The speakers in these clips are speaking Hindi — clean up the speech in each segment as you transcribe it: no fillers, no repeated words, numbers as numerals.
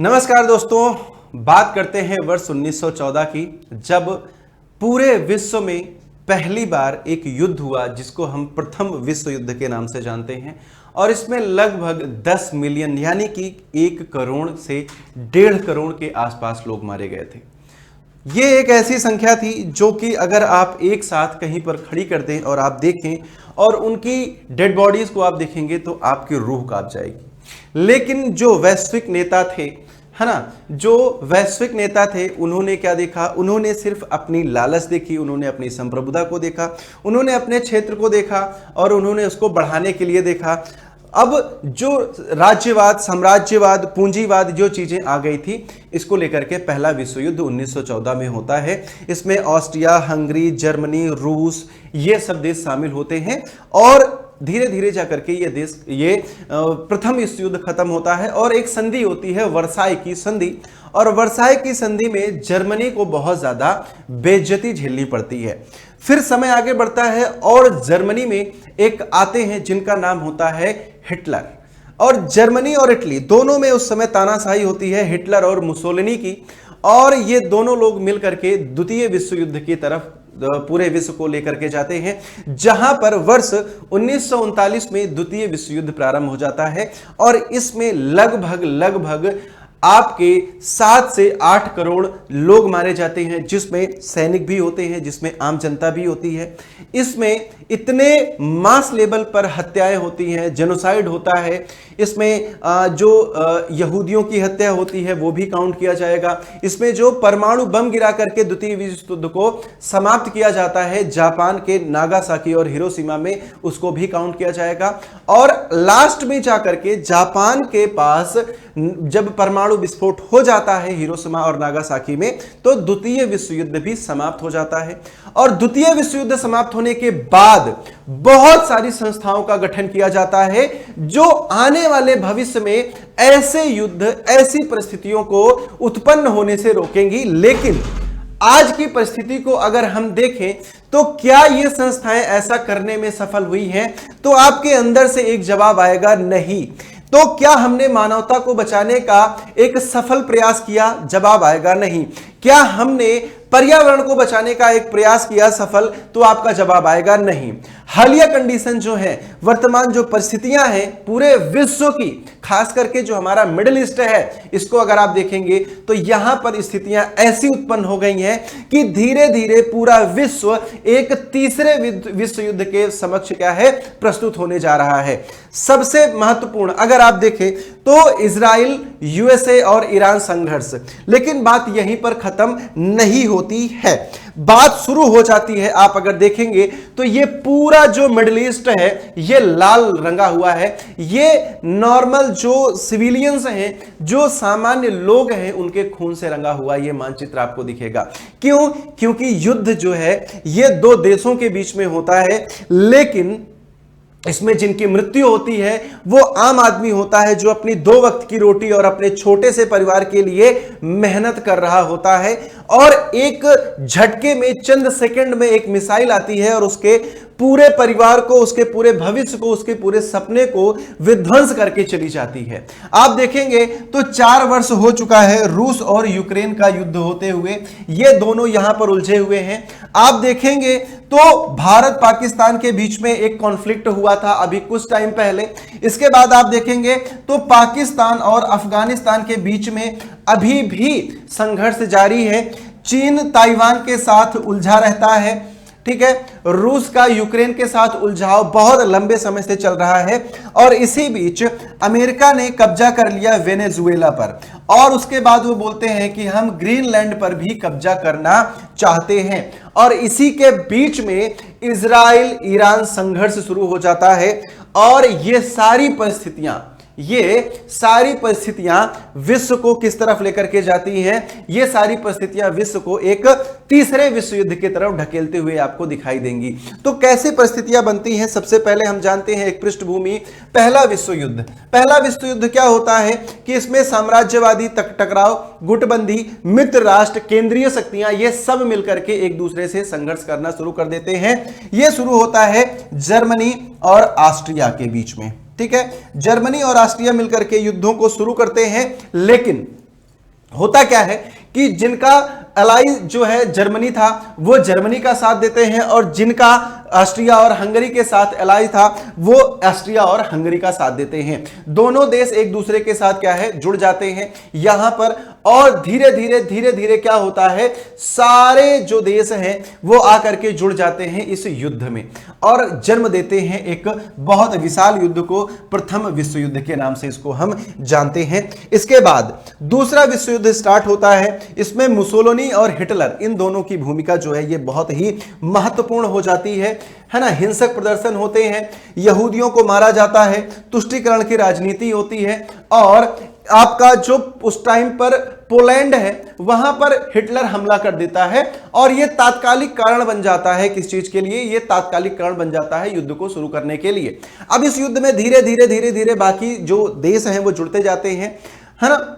नमस्कार दोस्तों, बात करते हैं वर्ष 1914 की, जब पूरे विश्व में पहली बार एक युद्ध हुआ जिसको हम प्रथम विश्व युद्ध के नाम से जानते हैं। और इसमें लगभग 10 मिलियन यानी कि 1 करोड़ से 1.5 करोड़ के आसपास लोग मारे गए थे। ये एक ऐसी संख्या थी जो कि अगर आप एक साथ कहीं पर खड़ी कर दें और आप देखें और उनकी डेड बॉडीज को आप देखेंगे तो आपकी रूह कांप जाएगी। लेकिन जो वैश्विक नेता थे, है ना, जो वैश्विक नेता थे, उन्होंने क्या देखा? उन्होंने सिर्फ अपनी लालच देखी, उन्होंने अपनी संप्रभुता को देखा, उन्होंने अपने क्षेत्र को देखा और उन्होंने उसको बढ़ाने के लिए देखा। अब जो राज्यवाद, साम्राज्यवाद, पूंजीवाद जो चीजें आ गई थी, इसको लेकर के पहला विश्व युद्ध 1914 में होता है। इसमें ऑस्ट्रिया, हंगरी, जर्मनी, रूस, ये सब देश शामिल होते हैं और धीरे धीरे जाकर के ये प्रथम विश्व युद्ध खत्म होता है और एक संधि होती है, वर्साई की संधि। और वर्साई की संधि में जर्मनी को बहुत ज्यादा बेइज्जती झेलनी पड़ती है। फिर समय आगे बढ़ता है और जर्मनी में एक आते हैं जिनका नाम होता है हिटलर। और जर्मनी और इटली दोनों में उस समय तानाशाही होती है, हिटलर और मुसोलिनी की। और ये दोनों लोग मिलकर के द्वितीय विश्व युद्ध की तरफ पूरे विश्व को लेकर के जाते हैं, जहां पर वर्ष 1939 में द्वितीय विश्व युद्ध प्रारंभ हो जाता है। और इसमें लगभग आपके 7 से 8 करोड़ लोग मारे जाते हैं, जिसमें सैनिक भी होते हैं, जिसमें आम जनता भी होती है। इसमें इतने मास लेवल पर हत्याएं होती हैं, जेनोसाइड होता है। इसमें जो यहूदियों की हत्या होती है वो भी काउंट किया जाएगा। इसमें जो परमाणु बम गिरा करके द्वितीय विश्व युद्ध को समाप्त किया जाता है जापान के नागासाकी और हिरोशिमा में, उसको भी काउंट किया जाएगा। और लास्ट में जाकर के जापान के पास जब परमाणु विस्फोट हो जाता है हिरोशिमा और नागासाकी में, तो द्वितीय विश्व युद्ध भी समाप्त हो जाता है। और द्वितीय विश्व युद्ध समाप्त होने के बाद बहुत सारी संस्थाओं का गठन किया जाता है जो आने वाले भविष्य में ऐसे युद्ध, ऐसी परिस्थितियों को उत्पन्न होने से रोकेंगी। लेकिन आज की परिस्थिति को अगर हम देखें तो क्या ये संस्थाएं ऐसा करने में सफल हुई हैं? तो आपके अंदर से एक जवाब आएगा, नहीं। तो क्या हमने मानवता को बचाने का एक सफल प्रयास किया? जवाब आएगा नहीं। क्या हमने पर्यावरण को बचाने का एक प्रयास किया सफल? तो आपका जवाब आएगा नहीं। हालिया कंडीशन जो है, वर्तमान जो परिस्थितियां हैं पूरे विश्व की, खास करके जो हमारा मिडिल ईस्ट है, इसको अगर आप देखेंगे तो यहां पर स्थितियां ऐसी उत्पन्न हो गई हैं कि धीरे धीरे पूरा विश्व एक तीसरे विश्व युद्ध के समक्ष क्या है, प्रस्तुत होने जा रहा है। सबसे महत्वपूर्ण अगर आप देखें तो इजराइल, यूएसए और ईरान संघर्ष। लेकिन बात यहीं पर खत्म नहीं होती है, बात शुरू हो जाती है। आप अगर देखेंगे तो ये पूरा जो मिडिल ईस्ट है ये लाल रंगा हुआ है। ये नॉर्मल जो सिविलियंस हैं, जो सामान्य लोग हैं, उनके खून से रंगा हुआ ये मानचित्र आपको दिखेगा। क्यों? क्योंकि युद्ध जो है ये 2 देशों के बीच में होता है, लेकिन इसमें जिनकी मृत्यु होती है वो आम आदमी होता है, जो अपनी 2 वक्त की रोटी और अपने छोटे से परिवार के लिए मेहनत कर रहा होता है। और एक झटके में, चंद सेकंड में एक मिसाइल आती है और उसके पूरे परिवार को, उसके पूरे भविष्य को, उसके पूरे सपने को विध्वंस करके चली जाती है। आप देखेंगे तो 4 वर्ष हो चुका है रूस और यूक्रेन का युद्ध होते हुए, ये दोनों यहां पर उलझे हुए हैं। आप देखेंगे तो भारत पाकिस्तान के बीच में एक कॉन्फ्लिक्ट हुआ था अभी कुछ टाइम पहले। इसके बाद आप देखेंगे तो पाकिस्तान और अफगानिस्तान के बीच में अभी भी संघर्ष जारी है। चीन ताइवान के साथ उलझा रहता है, ठीक है। रूस का यूक्रेन के साथ उलझाव बहुत लंबे समय से चल रहा है। और इसी बीच अमेरिका ने कब्जा कर लिया वेनेजुएला पर, और उसके बाद वो बोलते हैं कि हम ग्रीनलैंड पर भी कब्जा करना चाहते हैं। और इसी के बीच में इजराइल ईरान संघर्ष शुरू हो जाता है। और ये सारी परिस्थितियां विश्व को किस तरफ लेकर के जाती हैं? ये सारी परिस्थितियां विश्व को एक तीसरे विश्व युद्ध की तरफ ढकेलते हुए आपको दिखाई देंगी। तो कैसी परिस्थितियां बनती हैं? सबसे पहले हम जानते हैं एक पृष्ठभूमि, पहला विश्व युद्ध। पहला विश्व युद्ध क्या होता है कि इसमें साम्राज्यवादी टकराव, गुटबंदी, मित्र राष्ट्र, केंद्रीय शक्तियां, ये सब मिलकर के एक दूसरे से संघर्ष करना शुरू कर देते हैं। यह शुरू होता है जर्मनी और ऑस्ट्रिया के बीच में, ठीक है। जर्मनी और ऑस्ट्रिया मिलकर के युद्धों को शुरू करते हैं, लेकिन होता क्या है कि जिनका अलाई जो है जर्मनी था वो जर्मनी का साथ देते हैं, और जिनका ऑस्ट्रिया और हंगरी के साथ अलाई था वो ऑस्ट्रिया और हंगरी का साथ देते हैं। दोनों देश एक दूसरे के साथ क्या है, जुड़ जाते हैं यहां पर, और धीरे धीरे क्या होता है, सारे जो देश हैं वो आकर के जुड़ जाते हैं इस युद्ध में और जन्म देते हैं एक बहुत विशाल युद्ध को, प्रथम विश्व युद्ध के नाम से इसको हम जानते हैं। इसके बाद दूसरा विश्व युद्ध स्टार्ट होता है। इसमें मुसोलिनी और हिटलर, इन दोनों की भूमिका जो है ये बहुत ही महत्वपूर्ण हो जाती है ना। हिंसक प्रदर्शन होते हैं, यहूदियों को मारा जाता है, तुष्टीकरण की राजनीति होती है, और आपका जो उस टाइम पर पोलैंड है वहां पर हिटलर हमला कर देता है, और यह तात्कालिक कारण बन जाता है किस चीज के लिए, यह तात्कालिक कारण बन जाता है युद्ध को शुरू करने के लिए। अब इस युद्ध में धीरे धीरे बाकी जो देश हैं वो जुड़ते जाते हैं, है ना।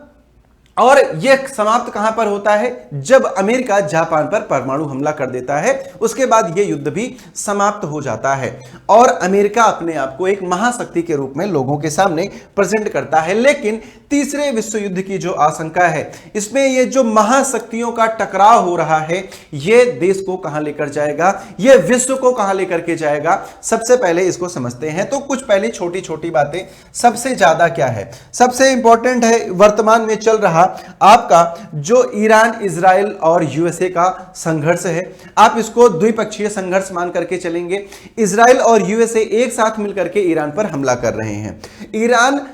और यह समाप्त कहां पर होता है, जब अमेरिका जापान पर परमाणु हमला कर देता है, उसके बाद यह युद्ध भी समाप्त हो जाता है और अमेरिका अपने आप को एक महाशक्ति के रूप में लोगों के सामने प्रेजेंट करता है। लेकिन तीसरे विश्व युद्ध की जो आशंका है, इसमें यह जो महाशक्तियों का टकराव हो रहा है, यह देश को कहां लेकर जाएगा, यह विश्व को कहां लेकर के जाएगा, सबसे पहले इसको समझते हैं। तो कुछ पहले छोटी छोटी बातें, सबसे ज्यादा क्या है, सबसे इंपॉर्टेंट है वर्तमान में चल रहा आपका जो ईरान, इजराइल और यूएसए का संघर्ष है। आप इसको द्विपक्षीय संघर्ष मान करके चलेंगे। इजराइल और यूएसए एक साथ मिलकर के ईरान पर हमला कर रहे हैं। ईरान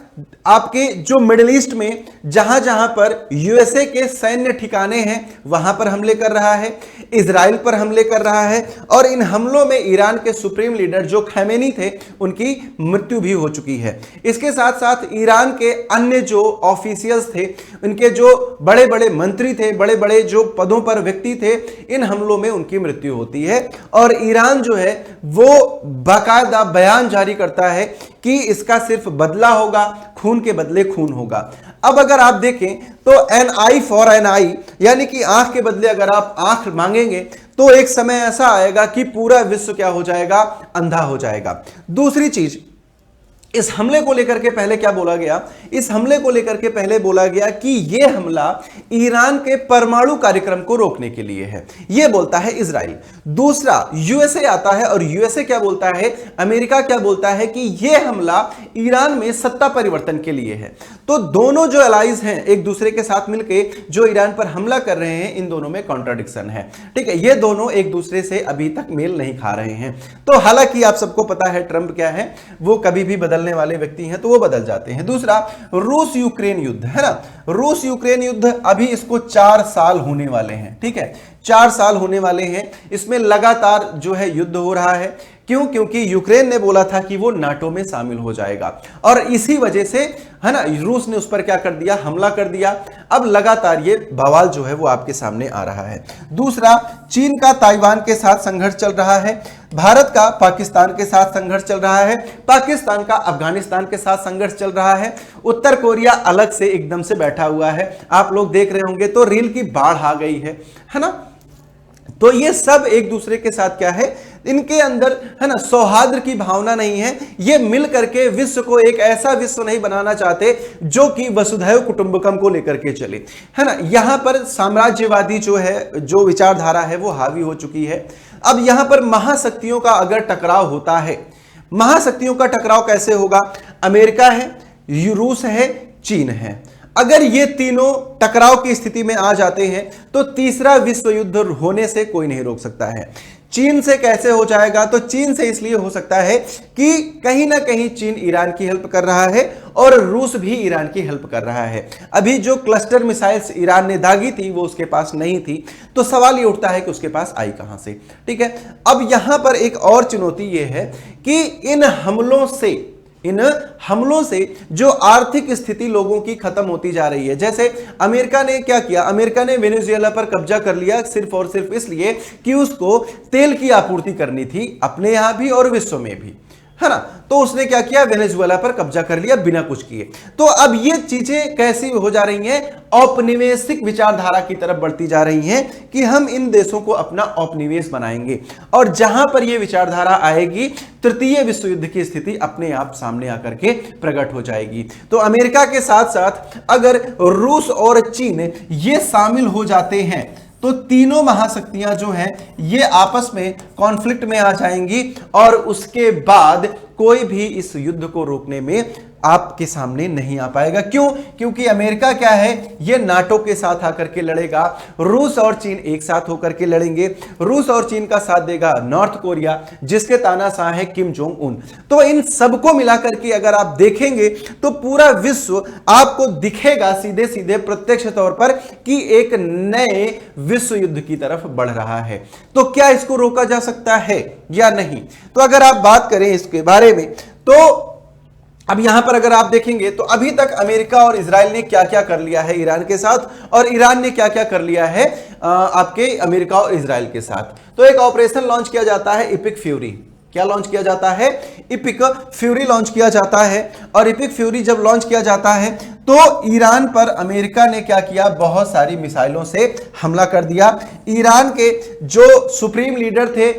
आपके जो मिडिल ईस्ट में जहां जहां पर यूएसए के सैन्य ठिकाने हैं वहां पर हमले कर रहा है, इजराइल पर हमले कर रहा है, और इन हमलों में ईरान के सुप्रीम लीडर जो खैमेनी थे उनकी मृत्यु भी हो चुकी है। इसके साथ साथ ईरान के अन्य जो ऑफिशियल्स थे, उनके जो बड़े बड़े मंत्री थे, बड़े बड़े जो पदों पर व्यक्ति थे, इन हमलों में उनकी मृत्यु होती है। और ईरान जो है वो बाकायदा बयान जारी करता है कि इसका सिर्फ बदला होगा, खून के बदले खून होगा। अब अगर आप देखें तो एन आई फॉर एन आई, यानी कि आंख के बदले अगर आप आंख मांगेंगे तो एक समय ऐसा आएगा कि पूरा विश्व क्या हो जाएगा, अंधा हो जाएगा। दूसरी चीज, इस हमले को लेकर के पहले क्या बोला गया, इस हमले को लेकर के पहले बोला गया कि यह हमला ईरान के परमाणु कार्यक्रम को रोकने के लिए है, यह बोलता है इजराइल। दूसरा यूएसए आता है और यूएसए क्या बोलता है, अमेरिका क्या बोलता है कि यह हमला ईरान में सत्ता परिवर्तन के लिए है। तो दोनों जो अलाइज हैं एक दूसरे के साथ मिलकर जो ईरान पर हमला कर रहे हैं, इन दोनों में कॉन्ट्राडिक्शन है, ठीक है। ये दोनों एक दूसरे से अभी तक मेल नहीं खा रहे हैं। तो हालांकि आप सबको पता है ट्रंप क्या है, वो कभी भी बदलने वाले व्यक्ति हैं तो वो बदल जाते हैं। दूसरा रूस यूक्रेन युद्ध है ना, रूस यूक्रेन युद्ध अभी इसको 4 साल होने वाले हैं, ठीक है, 4 साल होने वाले हैं। इसमें लगातार जो है युद्ध हो रहा है। क्यों? क्योंकि यूक्रेन ने बोला था कि वो नाटो में शामिल हो जाएगा, और इसी वजह से है ना रूस ने उस पर क्या कर दिया, हमला कर दिया। अब लगातार ये बवाल जो है वो आपके सामने आ रहा है। दूसरा, चीन का ताइवान के साथ संघर्ष चल रहा है, भारत का पाकिस्तान के साथ संघर्ष चल रहा है, पाकिस्तान का अफगानिस्तान के साथ संघर्ष चल रहा है, उत्तर कोरिया अलग से एकदम से बैठा हुआ है। आप लोग देख रहे होंगे तो रील की बाढ़ आ गई है ना। तो ये सब एक दूसरे के साथ क्या है, इनके अंदर है ना सौहार्द की भावना नहीं है। ये मिल करके विश्व को एक ऐसा विश्व नहीं बनाना चाहते जो कि वसुधैव कुटुंबकम को लेकर के चले, है ना। यहां पर साम्राज्यवादी जो है, जो विचारधारा है वो हावी हो चुकी है। अब यहां पर महाशक्तियों का अगर टकराव होता है, महाशक्तियों का टकराव कैसे होगा, अमेरिका है, रूस है, चीन है, अगर ये तीनों टकराव की स्थिति में आ जाते हैं तो तीसरा विश्व युद्ध होने से कोई नहीं रोक सकता है। चीन से कैसे हो जाएगा, तो चीन से इसलिए हो सकता है कि कहीं ना कहीं चीन ईरान की हेल्प कर रहा है और रूस भी ईरान की हेल्प कर रहा है। अभी जो क्लस्टर मिसाइल्स ईरान ने दागी थी वो उसके पास नहीं थी, तो सवाल ये उठता है कि उसके पास आई कहां से, ठीक है। अब यहां पर एक और चुनौती ये है कि इन हमलों से जो आर्थिक स्थिति लोगों की खत्म होती जा रही है। जैसे अमेरिका ने क्या किया, अमेरिका ने वेनेजुएला पर कब्जा कर लिया सिर्फ और सिर्फ इसलिए कि उसको तेल की आपूर्ति करनी थी, अपने यहां भी और विश्व में भी, है ना, तो उसने क्या किया, वेनेजुएला पर कब्जा कर लिया बिना कुछ किए। तो अब ये चीजें कैसी हो जा रही हैं, औपनिवेशिक विचारधारा की तरफ बढ़ती जा रही हैं कि हम इन देशों को अपना औपनिवेश बनाएंगे, और जहां पर यह विचारधारा आएगी तृतीय विश्व युद्ध की स्थिति अपने आप सामने आकर के प्रकट हो जाएगी। तो अमेरिका के साथ साथ अगर रूस और चीन ये शामिल हो जाते हैं तो तीनों महाशक्तियां जो हैं ये आपस में कॉन्फ्लिक्ट में आ जाएंगी, और उसके बाद कोई भी इस युद्ध को रोकने में आपके सामने नहीं आ पाएगा। क्यों? क्योंकि अमेरिका क्या है, ये नाटो के साथ आकर के लड़ेगा, रूस और चीन एक साथ होकर के लड़ेंगे, रूस और चीन का साथ देगा नॉर्थ कोरिया जिसके तानाशाह है किम जोंग उन। तो इन सबको मिलाकर के अगर आप देखेंगे तो पूरा विश्व आपको दिखेगा सीधे सीधे प्रत्यक्ष तौर पर कि एक नए विश्व युद्ध की तरफ बढ़ रहा है। तो क्या इसको रोका जा सकता है या नहीं? तो अगर आप बात करें इसके बारे में, तो अब यहां पर अगर आप देखेंगे तो अभी तक अमेरिका और इजराइल ने क्या क्या कर लिया है ईरान के साथ, और ईरान ने क्या क्या कर लिया है आपके अमेरिका और इजराइल के साथ। तो एक ऑपरेशन लॉन्च किया जाता है इपिक फ्यूरी। क्या लॉन्च किया जाता है? इपिक फ्यूरी लॉन्च किया जाता है। और इपिक फ्यूरी जब लॉन्च किया जाता है तो ईरान पर अमेरिका ने क्या किया, बहुत सारी मिसाइलों से हमला कर दिया। ईरान के जो सुप्रीम लीडर थे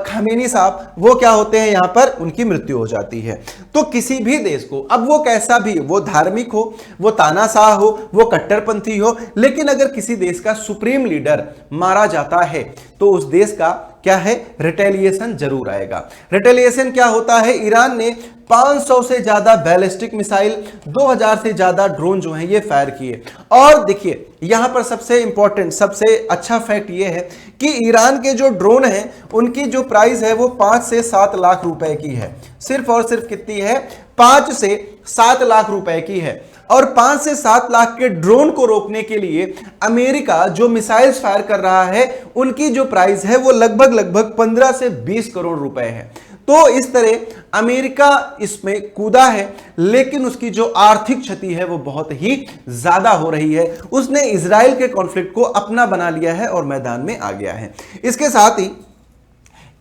खमेनी साहब, वो क्या होते हैं, यहां पर उनकी मृत्यु हो जाती है। तो किसी भी देश को, अब वो कैसा भी, वो धार्मिक हो, वो तानाशाह हो, वो कट्टरपंथी हो, लेकिन अगर किसी देश का सुप्रीम लीडर मारा जाता है तो उस देश का क्या है, रिटेलिएशन जरूर आएगा। रिटेलिएशन क्या होता है, ईरान ने 500 से ज्यादा बैलिस्टिक मिसाइल, 2000 से ज्यादा ड्रोन जो हैं ये फायर किए। और देखिए यहां पर सबसे इंपॉर्टेंट, सबसे अच्छा फैक्ट ये है कि ईरान के जो ड्रोन हैं उनकी जो प्राइस है वो 5 से 7 लाख रुपए की है। सिर्फ और सिर्फ कितनी है, 5 से 7 लाख रुपए की है। और 5 से 7 लाख के ड्रोन को रोकने के लिए अमेरिका जो मिसाइल्स फायर कर रहा है उनकी जो प्राइस है वो लगभग 15 से 20 करोड़ रुपए है। तो इस तरह अमेरिका इसमें कूदा है, लेकिन उसकी जो आर्थिक क्षति है वो बहुत ही ज्यादा हो रही है। उसने इजराइल के कॉन्फ्लिक्ट को अपना बना लिया है और मैदान में आ गया है। इसके साथ ही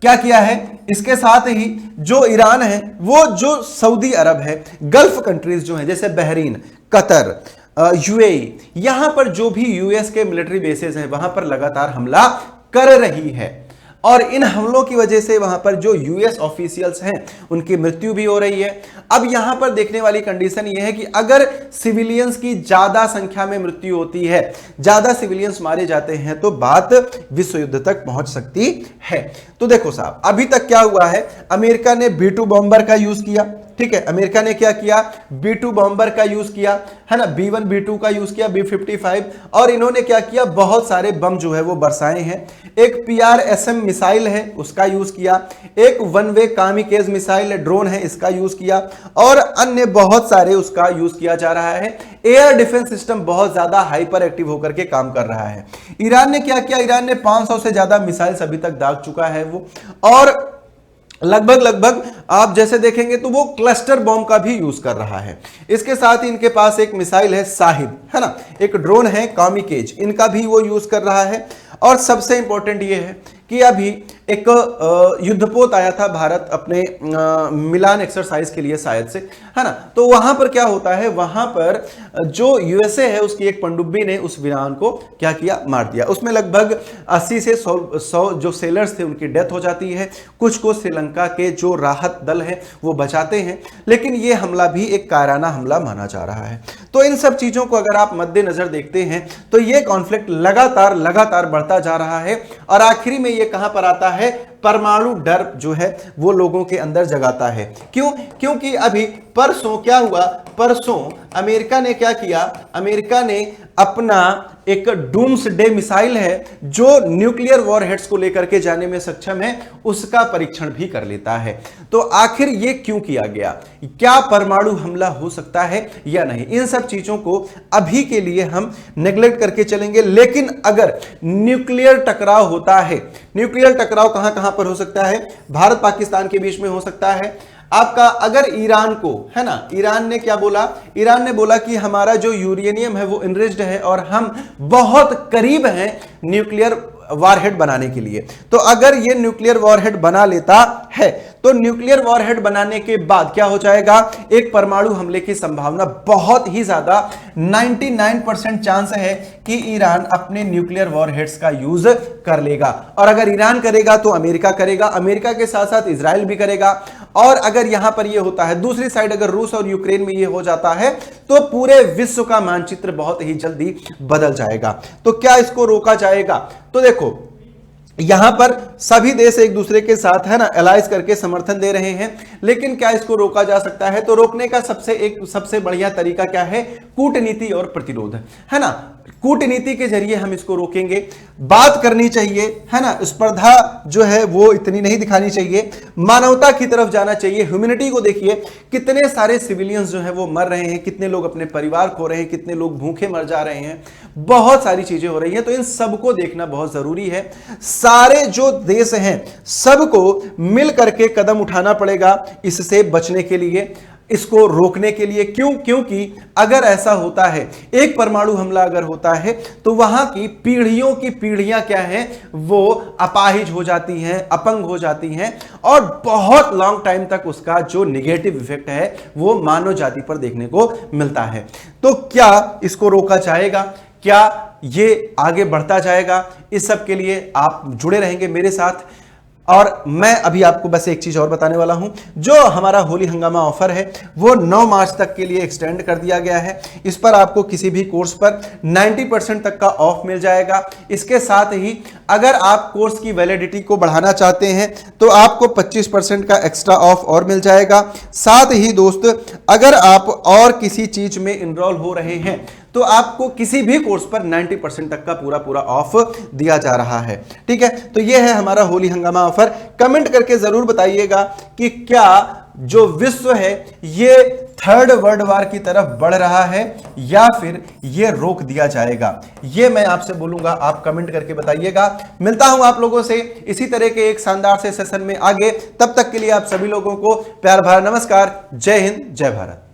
क्या किया है, इसके साथ ही जो ईरान है, वो जो सऊदी अरब है, गल्फ कंट्रीज जो है जैसे बहरीन, कतर, यूएई, यहां पर जो भी यूएस के मिलिट्री बेसेस हैं वहां पर लगातार हमला कर रही है। और इन हमलों की वजह से वहां पर जो यूएस ऑफिशियल्स हैं उनकी मृत्यु भी हो रही है। अब यहां पर देखने वाली कंडीशन यह है कि अगर सिविलियंस की ज्यादा संख्या में मृत्यु होती है, ज्यादा सिविलियंस मारे जाते हैं, तो बात विश्व युद्ध तक पहुंच सकती है। तो देखो साहब, अभी तक क्या हुआ है, अमेरिका ने B-2 बॉम्बर का यूज किया, ठीक है, अमेरिका ने क्या किया, B-2 बॉम्बर का यूज किया, है ना, B-1 B-2 का यूज किया, B-55, और इन्होंने क्या किया, बहुत सारे बम जो है वो बरसाए हैं। एक PRSM मिसाइल है उसका यूज किया, एक one way kamikaze missile drone है इसका यूज किया, और अन्य बहुत सारे उसका यूज किया जा रहा है। एयर डिफेंस सिस्टम बहुत ज्यादा हाइपर एक्टिव होकर के काम कर रहा है। ईरान ने क्या किया, ईरान ने 500 से ज्यादा मिसाइल्स अभी तक दाग चुका है वो, और लगभग आप जैसे देखेंगे तो वो क्लस्टर बॉम्ब का भी यूज कर रहा है। इसके साथ ही इनके पास एक मिसाइल है साहिब, है ना, एक ड्रोन है कामिकेज, इनका भी वो यूज कर रहा है। और सबसे इंपॉर्टेंट ये है कि अभी एक युद्धपोत आया था भारत अपने मिलान एक्सरसाइज के लिए शायद से, है ना, तो वहां पर क्या होता है, वहां पर जो यूएसए है उसकी एक पनडुब्बी ने उस विमान को क्या किया, मार दिया। उसमें लगभग 80 से 100 जो सेलर्स थे उनकी डेथ हो जाती है। कुछ को श्रीलंका के जो राहत दल है वो बचाते हैं, लेकिन ये हमला भी एक कायराना हमला माना जा रहा है। तो इन सब चीजों को अगर आप मद्देनजर देखते हैं तो ये कॉन्फ्लिक्ट लगातार बढ़ता जा रहा है, और आखिरी में ये कहां पर आता है, परमाणु डर जो है वो लोगों के अंदर जगाता है। क्यों? क्योंकि अभी परसों क्या हुआ, परसों अमेरिका ने क्या किया, अमेरिका ने अपना एक डूम्सडे मिसाइल है जो न्यूक्लियर वॉरहेड्स को लेकर के जाने में सक्षम है, उसका परीक्षण भी कर लेता है। तो आखिर ये क्यों किया गया, क्या परमाणु हमला हो सकता है या नहीं, इन सब चीजों को अभी के लिए हम नेग्लेक्ट करके चलेंगे। लेकिन अगर न्यूक्लियर टकराव होता है, न्यूक्लियर टकराव कहां कहां पर हो सकता है, भारत पाकिस्तान के बीच में हो सकता है आपका। अगर ईरान को, है ना, ईरान ने क्या बोला, ईरान ने बोला कि हमारा जो यूरेनियम है वो इनरिच्ड है और हम बहुत करीब हैं न्यूक्लियर वॉरहेड बनाने के लिए। तो अगर ये न्यूक्लियर वॉरहेड बना लेता है तो न्यूक्लियर वॉरहेड बनाने के बाद क्या हो जाएगा, एक परमाणु हमले की संभावना बहुत ही ज्यादा 99% चांस है कि ईरान अपने न्यूक्लियर वॉरहेड्स का यूज कर लेगा। और अगर ईरान करेगा तो अमेरिका करेगा, अमेरिका के साथ साथ इजराइल भी करेगा। और अगर यहां पर यह होता है, दूसरी साइड अगर रूस और यूक्रेन में यह हो जाता है तो पूरे विश्व का मानचित्र बहुत ही जल्दी बदल जाएगा। तो क्या इसको रोका जाएगा? तो देखो, यहां पर सभी देश एक दूसरे के साथ है ना एलाइज करके समर्थन दे रहे हैं, लेकिन क्या इसको रोका जा सकता है? तो रोकने का सबसे बढ़िया तरीका क्या है? कूटनीति और प्रतिरोध, है ना। कूटनीति के जरिए हम इसको रोकेंगे। बात करनी चाहिए, है ना, स्पर्धा जो है वो इतनी नहीं दिखानी चाहिए, मानवता की तरफ जाना चाहिए। ह्यूमैनिटी को देखिए, कितने सारे सिविलियंस जो है वो मर रहे हैं, कितने लोग अपने परिवार खो रहे हैं, कितने लोग भूखे मर जा रहे हैं, बहुत सारी चीजें हो रही हैं। तो इन सबको देखना बहुत जरूरी है। सारे जो देश हैं सबको मिल करके कदम उठाना पड़ेगा इससे बचने के लिए, इसको रोकने के लिए। क्यों? क्योंकि अगर ऐसा होता है, एक परमाणु हमला अगर होता है तो वहां की पीढ़ियां क्या हैं, वो अपाहिज हो जाती हैं, अपंग हो जाती हैं, और बहुत लॉन्ग टाइम तक उसका जो निगेटिव इफेक्ट है वो मानव जाति पर देखने को मिलता है। तो क्या इसको रोका जाएगा? क्या ये आगे बढ़ता जाएगा? इस सब के लिए आप जुड़े रहेंगे मेरे साथ। और मैं अभी आपको बस एक चीज और बताने वाला हूं, जो हमारा होली हंगामा ऑफर है वो 9 मार्च तक के लिए एक्सटेंड कर दिया गया है। इस पर आपको किसी भी कोर्स पर 90% तक का ऑफ मिल जाएगा। इसके साथ ही अगर आप कोर्स की वैलिडिटी को बढ़ाना चाहते हैं तो आपको 25% का एक्स्ट्रा ऑफ और मिल जाएगा। साथ ही दोस्त, अगर आप और किसी चीज में इनरोल हो रहे हैं तो आपको किसी भी कोर्स पर 90% तक का पूरा ऑफ दिया जा रहा है। ठीक है, तो यह है हमारा होली हंगामा ऑफर। कमेंट करके जरूर बताइएगा कि क्या जो विश्व है ये थर्ड वर्ल्ड वॉर की तरफ बढ़ रहा है या फिर ये रोक दिया जाएगा। ये मैं आपसे बोलूंगा, आप कमेंट करके बताइएगा। मिलता हूं आप लोगों से इसी तरह के एक शानदार से सेशन में आगे। तब तक के लिए आप सभी लोगों को प्यार भरा नमस्कार। जय हिंद, जय भारत।